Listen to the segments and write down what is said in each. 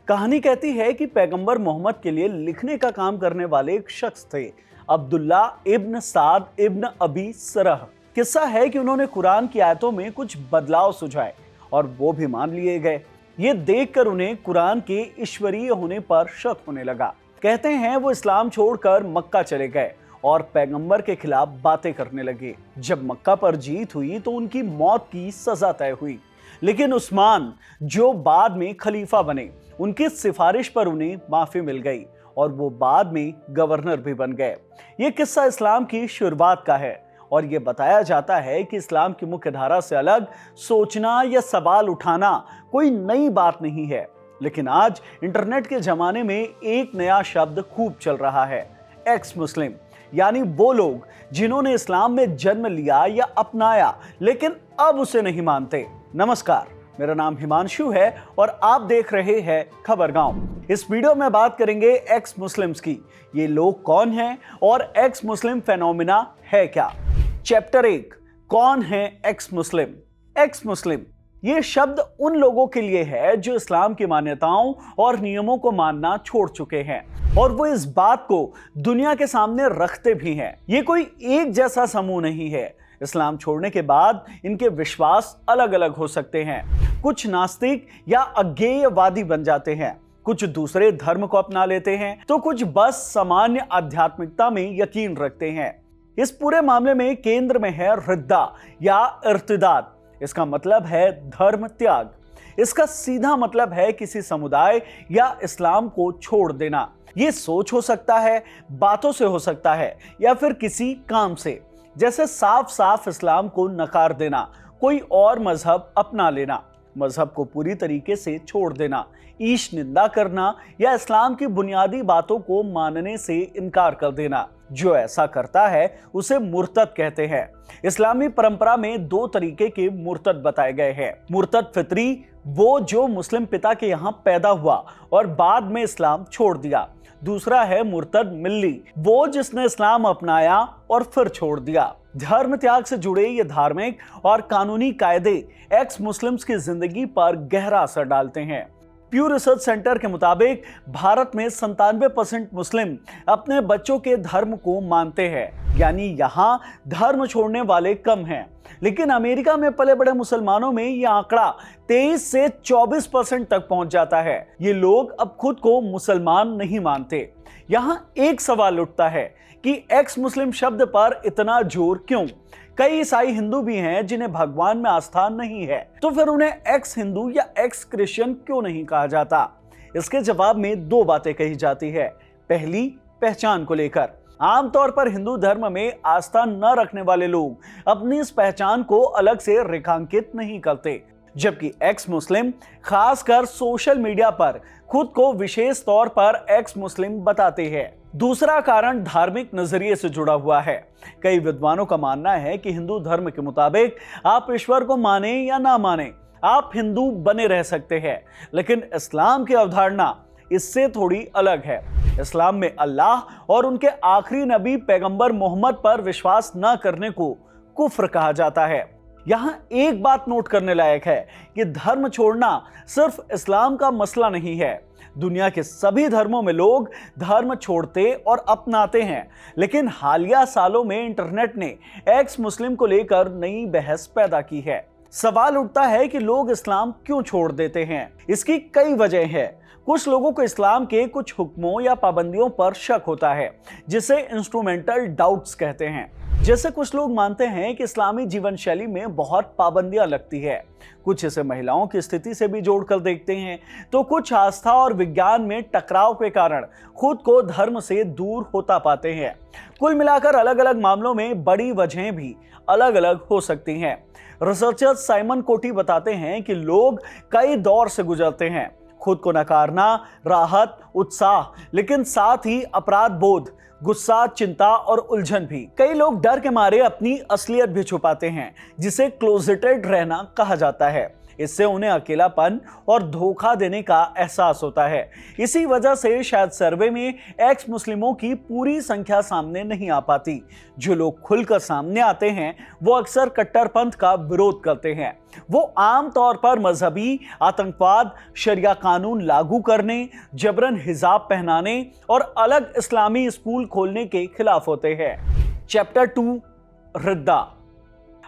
कहानी कहती है कि पैगंबर मोहम्मद के लिए लिखने का काम करने वाले एक शख्स थे, अब्दुल्ला इब्न साद इब्न अबी सरह। किस्सा है कि उन्होंने कुरान की आयतों में कुछ बदलाव सुझाए और वो भी मान लिए गए। ये देखकर उन्हें कुरान के ईश्वरीय होने पर शक होने लगा। कहते हैं वो इस्लाम छोड़कर मक्का चले गए और पैगंबर के खिलाफ बातें करने लगे। जब मक्का पर जीत हुई तो उनकी मौत की सजा तय हुई, लेकिन उस्मान जो बाद में खलीफा बने, उनकी सिफारिश पर उन्हें माफी मिल गई और वो बाद में गवर्नर भी बन गए। ये किस्सा इस्लाम की शुरुआत का है और ये बताया जाता है कि इस्लाम की मुख्य धारा से अलग सोचना या सवाल उठाना कोई नई बात नहीं है। लेकिन आज इंटरनेट के जमाने में एक नया शब्द खूब चल रहा है, एक्स मुस्लिम, यानी वो लोग जिन्होंने इस्लाम में जन्म लिया या अपनाया लेकिन अब उसे नहीं मानते। नमस्कार, मेरा नाम हिमांशु है और आप देख रहे हैं खबर गांव। इस वीडियो में बात करेंगे एक्स मुस्लिम्स की। ये लोग कौन हैं और एक्स मुस्लिम फेनोमिना है क्या। चैप्टर 1, कौन है एक्स मुस्लिम। एक्स मुस्लिम ये शब्द उन लोगों के लिए है जो इस्लाम की मान्यताओं और नियमों को मानना छोड़ चुके हैं और वो इस बात को दुनिया के सामने रखते भी हैं। ये कोई एक जैसा समूह नहीं है। इस्लाम छोड़ने के बाद इनके विश्वास अलग अलग हो सकते हैं। कुछ नास्तिक या अज्ञेयवादी बन जाते हैं, कुछ दूसरे धर्म को अपना लेते हैं, तो कुछ बस सामान्य आध्यात्मिकता में यकीन रखते हैं। इस पूरे मामले में केंद्र में है रिद्दा या इर्तिदाद। इसका मतलब है धर्म त्याग। इसका सीधा मतलब है किसी समुदाय या इस्लाम को छोड़ देना। ये सोच हो सकता है, बातों से हो सकता है, या फिर किसी काम से, जैसे साफ साफ इस्लाम को नकार देना, कोई और मजहब अपना लेना, मजहब को पूरी तरीके से छोड़ देना, ईश निंदा करना या इस्लाम की बुनियादी बातों को मानने से इनकार कर देना। जो ऐसा करता है उसे मुर्तद कहते हैं। इस्लामी परंपरा में दो तरीके के मुर्तद बताए गए हैं। मुर्तद फितरी, वो जो मुस्लिम पिता के यहाँ पैदा हुआ और बाद में इस्लाम छोड़ दिया। दूसरा है मुर्तद मिल्ली, वो जिसने इस्लाम अपनाया और फिर छोड़ दिया। धर्म त्याग से जुड़े ये धार्मिक और कानूनी कायदे एक्स मुस्लिम्स की जिंदगी पर गहरा असर डालते हैं। प्यू रिसर्च सेंटर के मुताबिक भारत में 97% मुस्लिम अपने बच्चों के धर्म को मानते हैं, यानी यहाँ धर्म छोड़ने वाले कम हैं। लेकिन अमेरिका में पले बड़े मुसलमानों में यह आंकड़ा 23 से 24% तक पहुंच जाता है। ये लोग अब खुद को मुसलमान नहीं मानते। यहाँ एक सवाल उठता है कि एक्स मुस्लिम शब्द पर इतना जोर क्यों। कई ईसाई हिंदू भी हैं जिन्हें भगवान में आस्था नहीं है, तो फिर उन्हें एक्स हिंदू या एक्स क्रिश्चियन क्यों नहीं कहा जाता। इसके जवाब में दो बातें कही जाती है। पहली, पहचान को लेकर। आमतौर पर हिंदू धर्म में आस्था न रखने वाले लोग अपनी इस पहचान को अलग से रेखांकित नहीं करते, जबकि एक्स मुस्लिम खासकर सोशल मीडिया पर खुद को विशेष तौर पर एक्स मुस्लिम बताते हैं। दूसरा कारण धार्मिक नजरिए से जुड़ा हुआ है। कई विद्वानों का मानना है कि हिंदू धर्म के मुताबिक आप ईश्वर को माने या ना माने, आप हिंदू बने रह सकते हैं। लेकिन इस्लाम की अवधारणा इससे थोड़ी अलग है। इस्लाम में अल्लाह और उनके आखिरी नबी पैगंबर मोहम्मद पर विश्वास न करने को कुफ्र कहा जाता है। यहाँ एक बात नोट करने लायक है कि धर्म छोड़ना सिर्फ इस्लाम का मसला नहीं है। दुनिया के सभी धर्मों में लोग धर्म छोड़ते और अपनाते हैं, लेकिन हालिया सालों में इंटरनेट ने एक्स मुस्लिम को लेकर नई बहस पैदा की है। सवाल उठता है कि लोग इस्लाम क्यों छोड़ देते हैं। इसकी कई वजह है। कुछ लोगों को इस्लाम के कुछ हुक्मों या पाबंदियों पर शक होता है, जिसे इंस्ट्रूमेंटल डाउट्स कहते हैं। जैसे कुछ लोग मानते हैं कि इस्लामी जीवन शैली में बहुत पाबंदियां लगती है। कुछ इसे महिलाओं की स्थिति से भी जोड़कर देखते हैं, तो कुछ आस्था और विज्ञान में टकराव के कारण खुद को धर्म से दूर होता पाते हैं। कुल मिलाकर अलग अलग मामलों में बड़ी वजहें भी अलग अलग हो सकती हैं। रिसर्चर साइमन कोटी बताते हैं कि लोग कई दौर से गुजरते हैं। खुद को नकारना, राहत, उत्साह, लेकिन साथ ही अपराध बोध, गुस्सा, चिंता और उलझन भी। कई लोग डर के मारे अपनी असलियत भी छुपाते हैं, जिसे क्लोजेटेड रहना कहा जाता है। इससे उन्हें अकेलापन और धोखा देने का एहसास होता है। इसी वजह से शायद सर्वे में एक्स मुस्लिमों की पूरी संख्या सामने नहीं आ पाती। जो लोग खुलकर सामने आते हैं वो अक्सर कट्टरपंथ का विरोध करते हैं। वो आम तौर पर मजहबी, आतंकवाद, शरिया कानून लागू करने, जबरन हिजाब पहनाने और अलग इस्लामी स्कूल खोलने के खिलाफ होते हैं। चैप्टर 2, रिद्दा।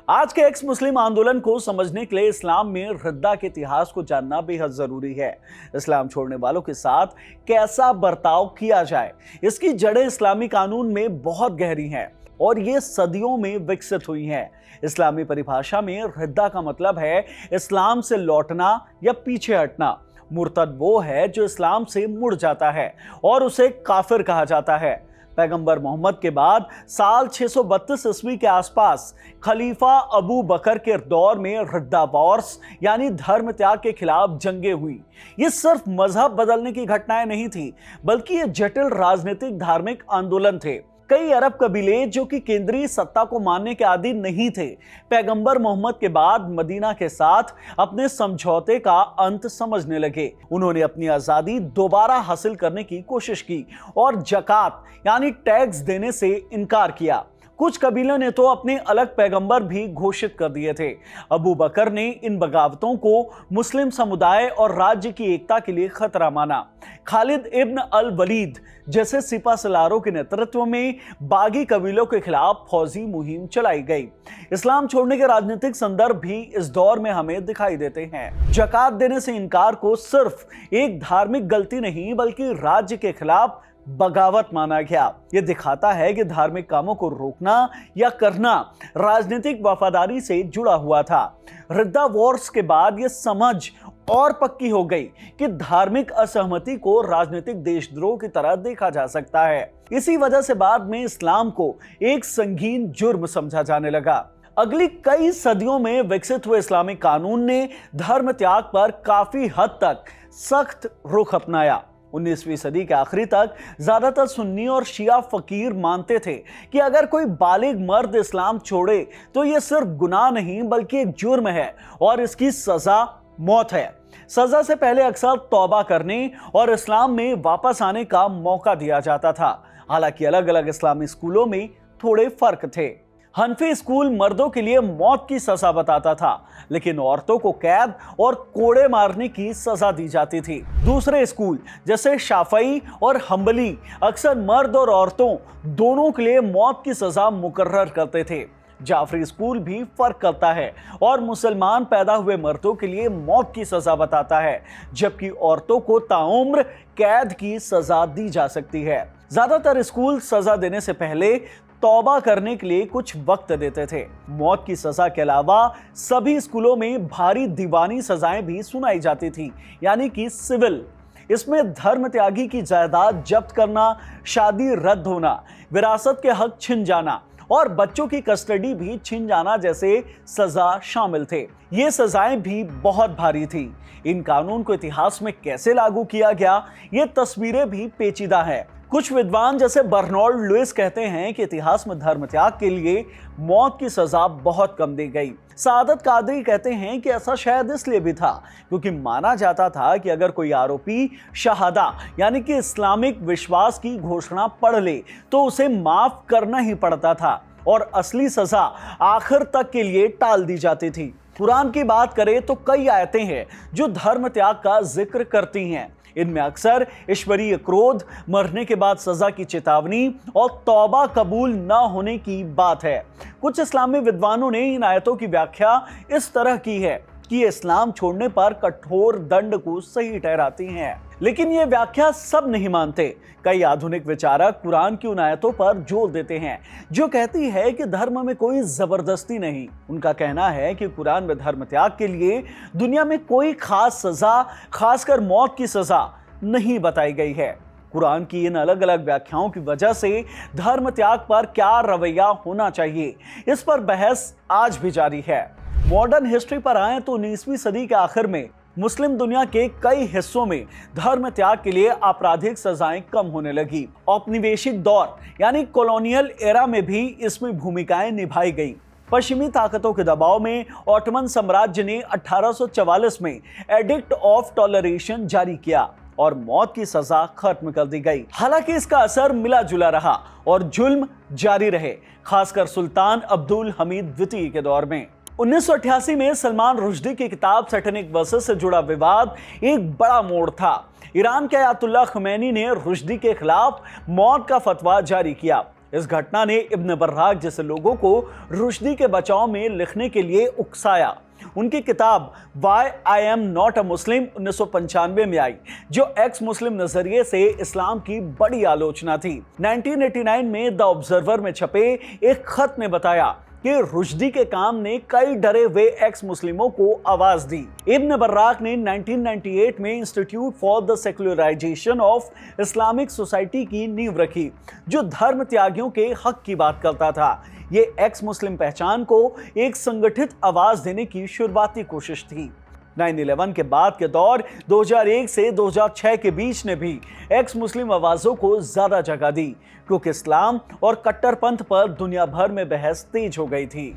आज के एक्स मुस्लिम आंदोलन को समझने के लिए इस्लाम में रिद्दा के इतिहास को जानना बेहद जरूरी है। इस्लाम छोड़ने वालों के साथ कैसा बर्ताव किया जाए, इसकी जड़ें इस्लामी कानून में बहुत गहरी हैं और ये सदियों में विकसित हुई हैं। इस्लामी परिभाषा में रिद्दा का मतलब है इस्लाम से लौटना या पीछे हटना। मुर्तद वो है जो इस्लाम से मुड़ जाता है और उसे काफिर कहा जाता है। पैगंबर मोहम्मद के बाद साल 632 ईस्वी के आसपास खलीफा अबू बकर के दौर में रिद्दा वॉर्स यानी धर्म त्याग के खिलाफ जंगें हुई। ये सिर्फ मजहब बदलने की घटनाएं नहीं थी, बल्कि ये जटिल राजनीतिक धार्मिक आंदोलन थे। कई अरब कबीले जो कि केंद्रीय सत्ता को मानने के आदी नहीं थे, पैगंबर मोहम्मद के बाद मदीना के साथ अपने समझौते का अंत समझने लगे। उन्होंने अपनी आजादी दोबारा हासिल करने की कोशिश की और जकात यानी टैक्स देने से इनकार किया। कुछ कबीलों ने तो अपने अलग पैगंबर भी घोषित कर दिए थे। अबू बकर ने इन बगावतों को मुस्लिम समुदाय और राज्य की एकता के लिए खतरा माना। खालिद इब्न अल वलीद जैसे सिपा सलारों के नेतृत्व में बागी कबीलों के खिलाफ फौजी मुहिम चलाई गई। इस्लाम छोड़ने के राजनीतिक संदर्भ भी इस दौर में हमें दिखाई देते हैं। जकात देने से इनकार को सिर्फ एक धार्मिक गलती नहीं बल्कि राज्य के खिलाफ बगावत माना गया। यह दिखाता है कि धार्मिक कामों को रोकना या करना राजनीतिक वफादारी से जुड़ा हुआ था। रिद्दा वॉर्स के बाद यह समझ और पक्की हो गई कि धार्मिक असहमति को राजनीतिक देशद्रोह की तरह देखा जा सकता है। इसी वजह से बाद में इस्लाम को एक संगीन जुर्म समझा जाने लगा। अगली कई सदियों में विकसित हुए इस्लामिक कानून ने धर्म त्याग पर काफी हद तक सख्त रुख अपनाया। 19वीं सदी के आखिरी तक ज्यादातर सुन्नी और शिया फकीर मानते थे कि अगर कोई बालिग मर्द इस्लाम छोड़े तो यह सिर्फ गुनाह नहीं बल्कि एक जुर्म है और इसकी सजा मौत है। सजा से पहले अक्सर तौबा करने और इस्लाम में वापस आने का मौका दिया जाता था। हालांकि अलग अलग इस्लामी स्कूलों में थोड़े फर्क थे। हनफी स्कूल मर्दों के लिए मौत की सजा बताता था, लेकिन औरतों को कैद और कोड़े मारने की सजा दी जाती थी। दूसरे स्कूल जैसे शाफई और हम्बली अक्सर मर्द और औरतों दोनों के लिए मौत की सजा मुकर्रर करते थे। जाफरी स्कूल भी फर्क करता है और मुसलमान पैदा हुए मर्दों के लिए मौत की सजा बताता है, जबकि औरतों को ताउम्र कैद की सजा दी जा सकती है। ज्यादातर स्कूल सजा देने से पहले तौबा करने के लिए कुछ वक्त देते थे। मौत की सजा के अलावा सभी स्कूलों में भारी दीवानी सजाएं भी सुनाई जाती थी, यानी कि सिविल। इसमें धर्म त्यागी की जायदाद जब्त करना, शादी रद्द होना, विरासत के हक छिन जाना और बच्चों की कस्टडी भी छिन जाना जैसे सजा शामिल थे। ये सजाएं भी बहुत भारी थी। इन कानून को इतिहास में कैसे लागू किया गया, ये तस्वीरें भी पेचीदा है। कुछ विद्वान जैसे बर्नौल्ड लुइस कहते हैं कि इतिहास में धर्म त्याग के लिए मौत की सजा बहुत कम दी गई। सादत कादरी कहते हैं कि ऐसा शायद इसलिए भी था क्योंकि माना जाता था कि अगर कोई आरोपी शहादा यानी कि इस्लामिक विश्वास की घोषणा पढ़ ले तो उसे माफ करना ही पड़ता था और असली सजा आखिर तक के लिए टाल दी जाती थी। कुरान की बात करें तो कई आयतें हैं जो धर्म त्याग का जिक्र करती हैं। इनमें अक्सर ईश्वरीय क्रोध, मरने के बाद सजा की चेतावनी और तौबा कबूल न होने की बात है। कुछ इस्लामी विद्वानों ने इन आयतों की व्याख्या इस तरह की है कि इस्लाम छोड़ने पर कठोर दंड को सही ठहराती हैं, लेकिन ये व्याख्या सब नहीं मानते। कई आधुनिक विचारक कुरान की उन आयतों पर जोर देते हैं जो कहती है कि धर्म में कोई जबरदस्ती नहीं। उनका कहना है कि कुरान में धर्म त्याग के लिए दुनिया में कोई खास सजा, खासकर मौत की सजा नहीं बताई गई है। कुरान की इन अलग अलग व्याख्याओं की वजह से धर्म त्याग पर क्या रवैया होना चाहिए, इस पर बहस आज भी जारी है। मॉडर्न हिस्ट्री पर आए तो 19वीं सदी के आखिर में मुस्लिम दुनिया के कई हिस्सों में धर्म त्याग के लिए आपराधिक सजाएं कम होने लगी। औपनिवेशिक दौर यानी कॉलोनियल एरा में भी इसमें भूमिकाएं निभाई गई। पश्चिमी ताकतों के दबाव में ऑटोमन साम्राज्य ने 1844 में एडिक्ट ऑफ टॉलरेशन जारी किया और मौत की सजा खत्म कर दी गई। हालांकि इसका असर मिला जुला रहा और जुल्म जारी रहे, खासकर सुल्तान अब्दुल हमीद द्वितीय के दौर में। 1988 में सलमान रुश्दी की किताब सैटेनिक वर्सेस से जुड़ा विवाद एक बड़ा मोड़ था। ईरान के अयातुल्लाह खमैनी ने रुश्दी के खिलाफ मौत का फतवा जारी किया। इस घटना ने इब्न बर्राक जैसे लोगों को रुश्दी के बचाव में लिखने के लिए उकसाया। उनकी किताब why I am not a Muslim 1995 में आई, जो एक्स मुस्लिम नजरिए से इस्लाम की बड़ी आलोचना थी। 1989 में द ऑब्जर्वर में छपे एक खत ने बताया कि रुश्दी के काम ने कई डरे हुए एक्स मुस्लिमों को आवाज दी। इब्न बर्राक ने 1998 में institute for the secularisation of Islamic society की नींव रखी, जो धर्म त्यागियों के हक की बात करता था। ये एक्स मुस्लिम पहचान को एक संगठित आवाज देने की शुरुआती कोशिश थी। 9/11 के बाद के दौर 2001 से 2006 के बीच ने भी एक्स मुस्लिम आवाजों को ज्यादा जगह दी, क्योंकि इस्लाम और कट्टरपंथ पर दुनिया भर में बहस तेज हो गई थी।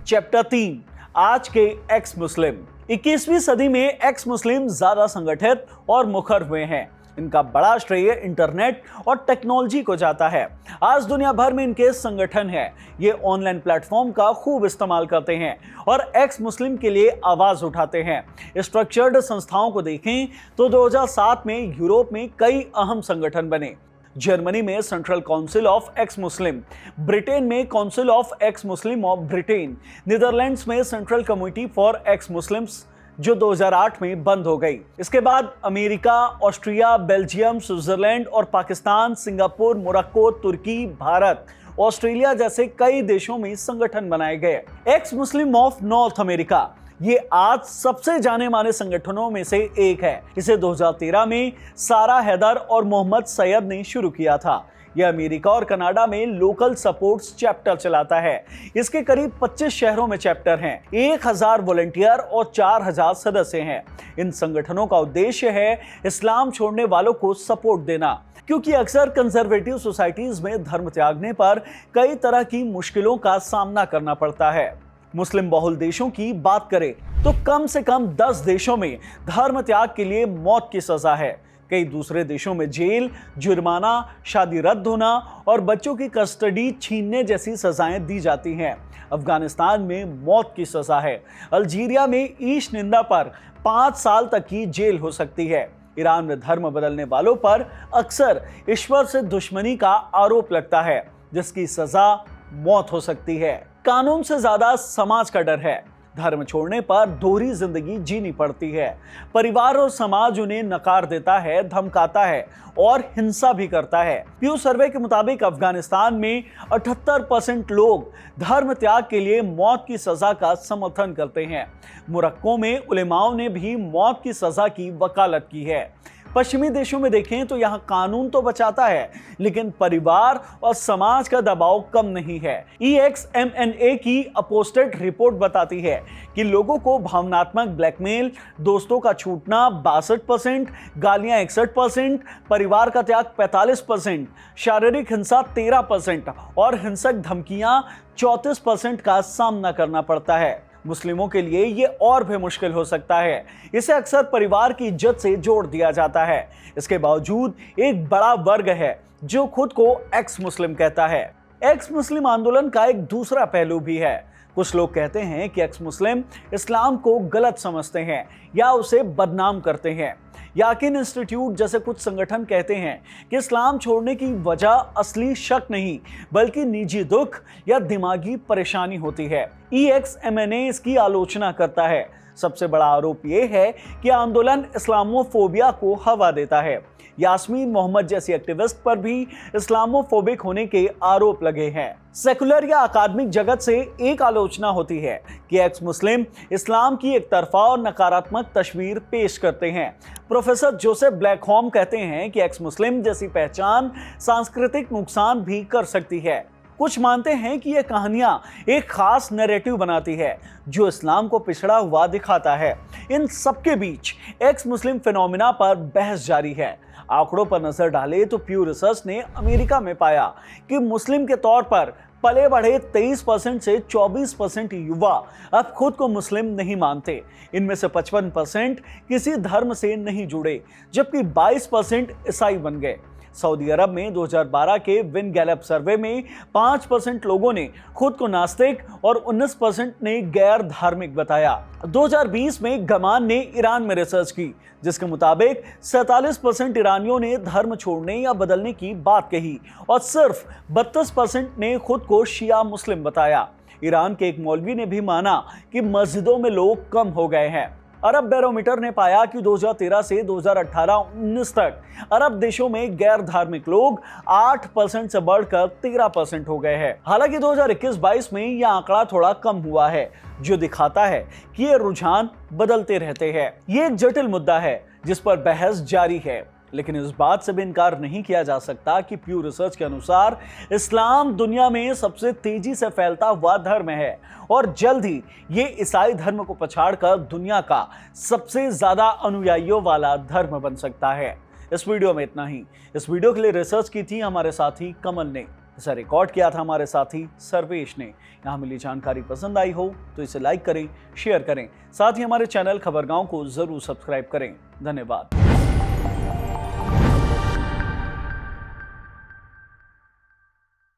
चैप्टर 3, आज के एक्स मुस्लिम। 21वीं सदी में एक्स मुस्लिम ज्यादा संगठित और मुखर हुए हैं। इनका बड़ा श्रेय इंटरनेट और टेक्नोलॉजी को जाता है। आज दुनिया भर में इनके संगठन हैं। ये ऑनलाइन प्लेटफॉर्म का खूब इस्तेमाल करते हैं और एक्स मुस्लिम के लिए आवाज उठाते हैं। स्ट्रक्चर्ड संस्थाओं को देखें तो 2007 में यूरोप में कई अहम संगठन बने। जर्मनी में central council of ex Muslim, Britain में council of ex Muslim of Britain, Netherlands में central committee for ex Muslims, जो 2008 में बंद हो गई। इसके बाद अमेरिका, ऑस्ट्रिया, बेल्जियम, स्विट्जरलैंड और पाकिस्तान, सिंगापुर, मोरक्को, तुर्की, भारत, ऑस्ट्रेलिया जैसे कई देशों में संगठन बनाए गए। X Muslim of north America ये आज सबसे जाने माने संगठनों में से एक है। इसे 2013 में सारा हैदर और मोहम्मद सैयद ने शुरू किया था। यह अमेरिका और कनाडा में लोकल सपोर्ट्स चैप्टर चलाता है। इसके करीब 25 शहरों में चैप्टर हैं, 1000 वॉलंटियर और 4000 सदस्य हैं। इन संगठनों का उद्देश्य है इस्लाम छोड़ने वालों को सपोर्ट देना, क्योंकि अक्सर कंजर्वेटिव सोसाइटीज में धर्म त्यागने पर कई तरह की मुश्किलों का सामना करना पड़ता है। मुस्लिम बहुल देशों की बात करें तो कम से कम 10 देशों में धर्म त्याग के लिए मौत की सजा है। कई दूसरे देशों में जेल, जुर्माना, शादी रद्द होना और बच्चों की कस्टडी छीनने जैसी सजाएं दी जाती हैं। अफगानिस्तान में मौत की सजा है। अल्जीरिया में ईश निंदा पर 5 साल तक की जेल हो सकती है। ईरान में धर्म बदलने वालों पर अक्सर ईश्वर से दुश्मनी का आरोप लगता है, जिसकी सजा मौत हो सकती है। कानून से ज्यादा समाज का डर है। धर्म छोड़ने पर दोहरी जिंदगी जीनी पड़ती है। परिवार और समाज उन्हें नकार देता है, धमकाता है और हिंसा भी करता है। प्यू सर्वे के मुताबिक अफगानिस्तान में 78% लोग धर्म त्याग के लिए मौत की सजा का समर्थन करते हैं। मोरक्को में उलेमाओं ने भी मौत की सजा की वकालत की है। पश्चिमी देशों में देखें तो यहाँ कानून तो बचाता है, लेकिन परिवार और समाज का दबाव कम नहीं है। EXMNA की अपोस्टेट रिपोर्ट बताती है कि लोगों को भावनात्मक ब्लैकमेल, दोस्तों का छूटना 62%, गालियां 61%, परिवार का त्याग 45%, शारीरिक हिंसा 13% और हिंसक धमकियां 34% का सामना करना पड़ता है। मुस्लिमों के लिए ये और भी मुश्किल हो सकता है। इसे अक्सर परिवार की इज्जत से जोड़ दिया जाता है। इसके बावजूद एक बड़ा वर्ग है जो खुद को एक्स मुस्लिम कहता है। एक्स मुस्लिम आंदोलन का एक दूसरा पहलू भी है। कुछ लोग कहते हैं कि एक्स मुस्लिम इस्लाम को गलत समझते हैं या उसे बदनाम करते हैं। याकिन इंस्टीट्यूट जैसे कुछ संगठन कहते हैं कि इस्लाम छोड़ने की वजह असली शक नहीं, बल्कि निजी दुख या दिमागी परेशानी होती है। EXMNA इसकी आलोचना करता है। सबसे बड़ा आरोप यह है कि आंदोलन इस्लामोफोबिया को हवा देता है। यास्मीन मोहम्मद जैसी एक्टिविस्ट पर भी इस्लामोफोबिक होने के आरोप लगे हैं। सेकुलर या अकादमिक जगत से एक आलोचना होती है कि एक्स मुस्लिम इस्लाम की एक तरफा और नकारात्मक तस्वीर पेश करते हैं। प्रोफेसर जोसेफ ब्लैकहोम कहते हैं कि एक्स मुस्लिम जैसी पहचान सांस्कृतिक नुकसान भी कर सकती है। कुछ मानते हैं कि यह कहानियां एक खास नैरेटिव बनाती है जो इस्लाम को पिछड़ा हुआ दिखाता है। इन सबके बीच एक्स मुस्लिम फिनोमिना पर बहस जारी है। आंकड़ों पर नजर डाले तो प्यू रिसर्च ने अमेरिका में पाया कि मुस्लिम के तौर पर पले बढ़े 23% से 24% युवा अब खुद को मुस्लिम नहीं मानते। इनमें से 55% किसी धर्म से नहीं जुड़े, जबकि 22% ईसाई बन गए। सऊदी अरब में 2012 के विन गैलप सर्वे में 5% लोगों ने खुद को नास्तिक और 19% ने गैर धार्मिक बताया। 2020 में गमान ने ईरान में रिसर्च की, जिसके मुताबिक 47% ईरानियों ने धर्म छोड़ने या बदलने की बात कही और सिर्फ 32% ने खुद को शिया मुस्लिम बताया। ईरान के एक मौलवी ने भी माना कि मस्जिदों में लोग कम हो गए हैं। अरब बैरोमीटर ने पाया कि 2013 से 2018-19 तक अरब देशों में गैर धार्मिक लोग 8% से बढ़कर 13% हो गए हैं। हालांकि 2021-22 में यह आंकड़ा थोड़ा कम हुआ है, जो दिखाता है कि ये रुझान बदलते रहते हैं। ये एक जटिल मुद्दा है जिस पर बहस जारी है, लेकिन इस बात से भी इनकार नहीं किया जा सकता कि प्यू रिसर्च के अनुसार इस्लाम दुनिया में सबसे तेजी से फैलता हुआ धर्म है और जल्द ही ये ईसाई धर्म को पछाड़कर दुनिया का सबसे ज्यादा अनुयायियों वाला धर्म बन सकता है। इस वीडियो में इतना ही। इस वीडियो के लिए रिसर्च की थी हमारे साथी कमल ने, इसे रिकॉर्ड किया था हमारे साथी सर्वेश ने। यहाँ मिली जानकारी पसंद आई हो तो इसे लाइक करें, शेयर करें, साथ ही हमारे चैनल खबरगांव को जरूर सब्सक्राइब करें। धन्यवाद।